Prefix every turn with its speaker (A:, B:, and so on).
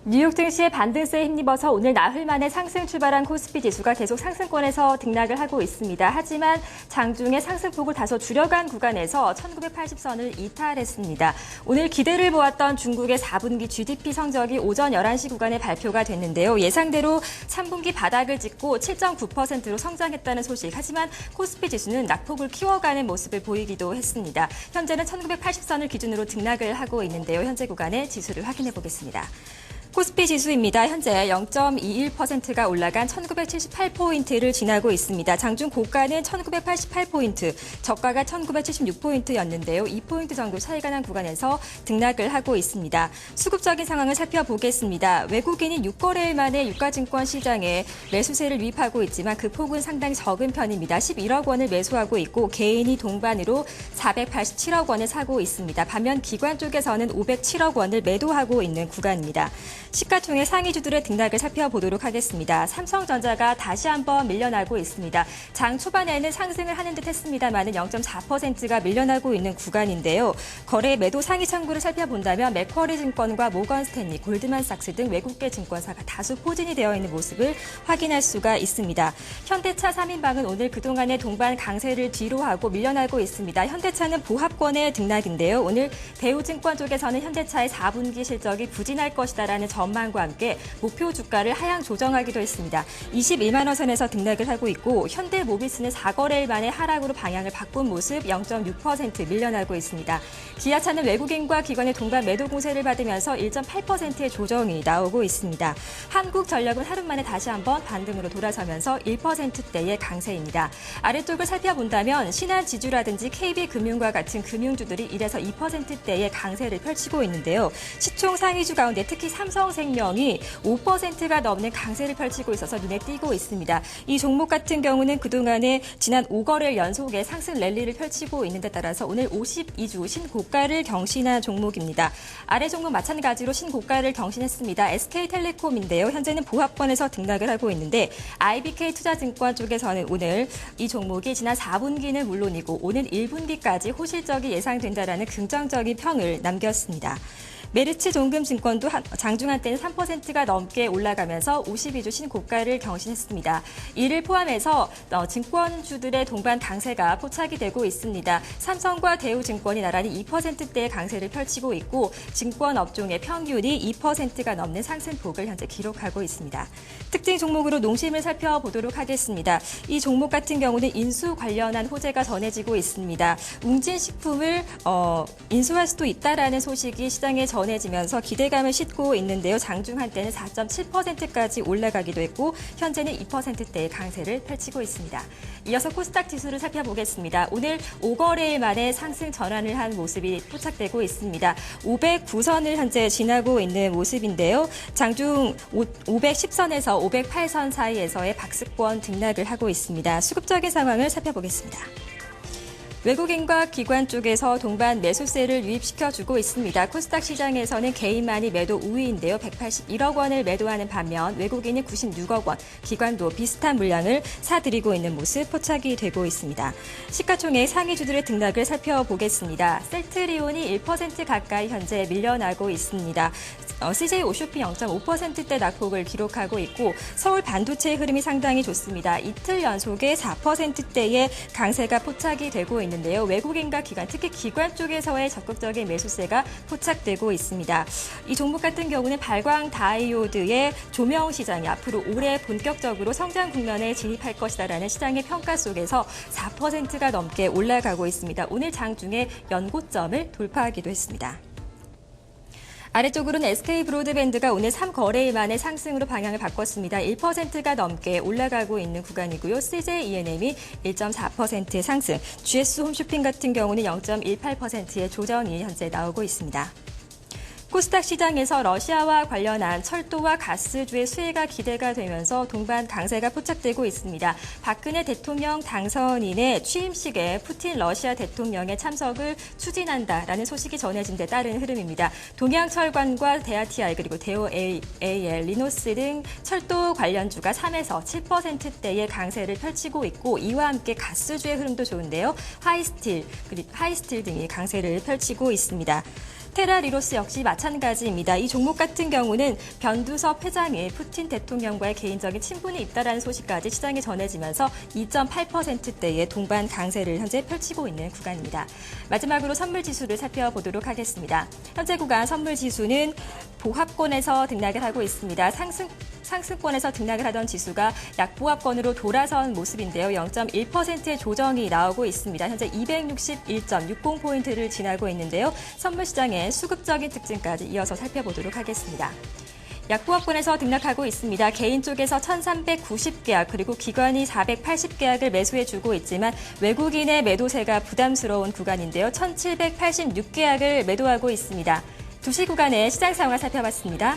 A: 뉴욕 증시의 반등세에 힘입어서 오늘 나흘 만에 상승 출발한 코스피 지수가 계속 상승권에서 등락을 하고 있습니다. 하지만 장중에 상승폭을 다소 줄여간 구간에서 1980선을 이탈했습니다. 오늘 기대를 보았던 중국의 4분기 GDP 성적이 오전 11시 구간에 발표가 됐는데요. 예상대로 3분기 바닥을 찍고 7.9%로 성장했다는 소식. 하지만 코스피 지수는 낙폭을 키워가는 모습을 보이기도 했습니다. 현재는 1980선을 기준으로 등락을 하고 있는데요. 현재 구간의 지수를 확인해 보겠습니다. 코스피 지수입니다. 현재 0.21%가 올라간 1978포인트를 지나고 있습니다. 장중 고가는 1988포인트, 저가가 1976포인트였는데요. 2포인트 정도 차이가 난 구간에서 등락을 하고 있습니다. 수급적인 상황을 살펴보겠습니다. 외국인이 6거래일 만에 유가증권 시장에 매수세를 유입하고 있지만 그 폭은 상당히 적은 편입니다. 11억 원을 매수하고 있고 개인이 동반으로 487억 원을 사고 있습니다. 반면 기관 쪽에서는 507억 원을 매도하고 있는 구간입니다. 시가총액 상위주들의 등락을 살펴보도록 하겠습니다. 삼성전자가 다시 한번 밀려나고 있습니다. 장 초반에는 상승을 하는 듯 했습니다만 0.4%가 밀려나고 있는 구간인데요. 거래 매도 상위 창구를 살펴본다면 맥쿼리 증권과 모건 스탠리, 골드만삭스 등 외국계 증권사가 다수 포진이 되어 있는 모습을 확인할 수가 있습니다. 현대차 3인방은 오늘 그동안의 동반 강세를 뒤로하고 밀려나고 있습니다. 현대차는 보합권의 등락인데요. 오늘 대우증권 쪽에서는 현대차의 4분기 실적이 부진할 것이다라는 전망과 함께 목표 주가를 하향 조정하기도 했습니다. 21만 원 선에서 등락을 하고 있고 현대모비스는 4거래일 만에 하락으로 방향을 바꾼 모습 0.6% 밀려나고 있습니다. 기아차는 외국인과 기관의 동반 매도 공세를 받으면서 1.8%의 조정이 나오고 있습니다. 한국전력은 하루 만에 다시 한번 반등으로 돌아서면서 1%대의 강세입니다. 아래쪽을 살펴본다면 신한지주라든지 KB금융과 같은 금융주들이 1에서 2%대의 강세를 펼치고 있는데요. 시총 상위주 가운데 특히 삼성생명이 5%가 넘는 강세를 펼치고 있어서 눈에 띄고 있습니다. 이 종목 같은 경우는 그동안에 지난 5거래일 연속의 상승 랠리를 펼치고 있는 데 따라서 오늘 52주 신고가를 경신한 종목입니다. 아래 종목 마찬가지로 신고가를 경신했습니다. SK텔레콤인데요. 현재는 보합권에서 등락을 하고 있는데 IBK투자증권 쪽에서는 오늘 이 종목이 지난 4분기는 물론이고 오는 1분기까지 호실적이 예상된다라는 긍정적인 평을 남겼습니다. 메르츠 종금증권도 장중 한때는 3%가 넘게 올라가면서 52주 신고가를 경신했습니다. 이를 포함해서 증권주들의 동반 강세가 포착이 되고 있습니다. 삼성과 대우증권이 나란히 2%대의 강세를 펼치고 있고 증권업종의 평균이 2%가 넘는 상승폭을 현재 기록하고 있습니다. 특징 종목으로 농심을 살펴보도록 하겠습니다. 이 종목 같은 경우는 인수 관련한 호재가 전해지고 있습니다. 웅진식품을 인수할 수도 있다라는 소식이 시장에 전해지면서 기대감을 싣고 있는데요. 장중 한때는 4.7%까지 올라가기도 했고 현재는 2%대의 강세를 펼치고 있습니다. 이어서 코스닥 지수를 살펴보겠습니다. 오늘 5거래일 만에 상승 전환을 한 모습이 포착되고 있습니다. 509선을 현재 지나고 있는 모습인데요. 장중 510선에서 508선 사이에서의 박스권 등락을 하고 있습니다. 수급적인 상황을 살펴보겠습니다. 외국인과 기관 쪽에서 동반 매수세를 유입시켜주고 있습니다. 코스닥 시장에서는 개인만이 매도 우위인데요. 181억 원을 매도하는 반면 외국인이 96억 원, 기관도 비슷한 물량을 사들이고 있는 모습 포착이 되고 있습니다. 시가총액 상위주들의 등락을 살펴보겠습니다. 셀트리온이 1% 가까이 현재 밀려나고 있습니다. CJ 오쇼피 0.5%대 낙폭을 기록하고 있고 서울 반도체의 흐름이 상당히 좋습니다. 이틀 연속의 4%대의 강세가 포착이 되고 있는데요. 외국인과 기관, 특히 기관 쪽에서의 적극적인 매수세가 포착되고 있습니다. 이 종목 같은 경우는 발광 다이오드의 조명 시장이 앞으로 올해 본격적으로 성장 국면에 진입할 것이다라는 시장의 평가 속에서 4%가 넘게 올라가고 있습니다. 오늘 장중에 연고점을 돌파하기도 했습니다. 아래쪽으로는 SK브로드밴드가 오늘 3거래일 만에 상승으로 방향을 바꿨습니다. 1%가 넘게 올라가고 있는 구간이고요. CJENM이 1.4% 상승, GS홈쇼핑 같은 경우는 0.18%의 조정이 현재 나오고 있습니다. 코스닥 시장에서 러시아와 관련한 철도와 가스주의 수혜가 기대가 되면서 동반 강세가 포착되고 있습니다. 박근혜 대통령 당선인의 취임식에 푸틴 러시아 대통령의 참석을 추진한다라는 소식이 전해진 데 따른 흐름입니다. 동양철관과 대아TI 그리고 대우AL, 리노스 등 철도 관련주가 3에서 7%대의 강세를 펼치고 있고 이와 함께 가스주의 흐름도 좋은데요. 하이스틸 등이 강세를 펼치고 있습니다. 테라리로스 역시 마찬가지입니다. 이 종목 같은 경우는 변두섭 회장의 푸틴 대통령과의 개인적인 친분이 있다라는 소식까지 시장에 전해지면서 2.8%대의 동반 강세를 현재 펼치고 있는 구간입니다. 마지막으로 선물 지수를 살펴보도록 하겠습니다. 현재 구간 선물 지수는 보합권에서 등락을 하고 있습니다. 상승권에서 등락을 하던 지수가 약보합권으로 돌아선 모습인데요. 0.1%의 조정이 나오고 있습니다. 현재 261.60포인트를 지나고 있는데요. 선물 시장의 수급적인 특징까지 이어서 살펴보도록 하겠습니다. 약보합권에서 등락하고 있습니다. 개인 쪽에서 1,390계약 그리고 기관이 480계약을 매수해주고 있지만 외국인의 매도세가 부담스러운 구간인데요. 1,786계약을 매도하고 있습니다. 2시 구간의 시장 상황을 살펴봤습니다.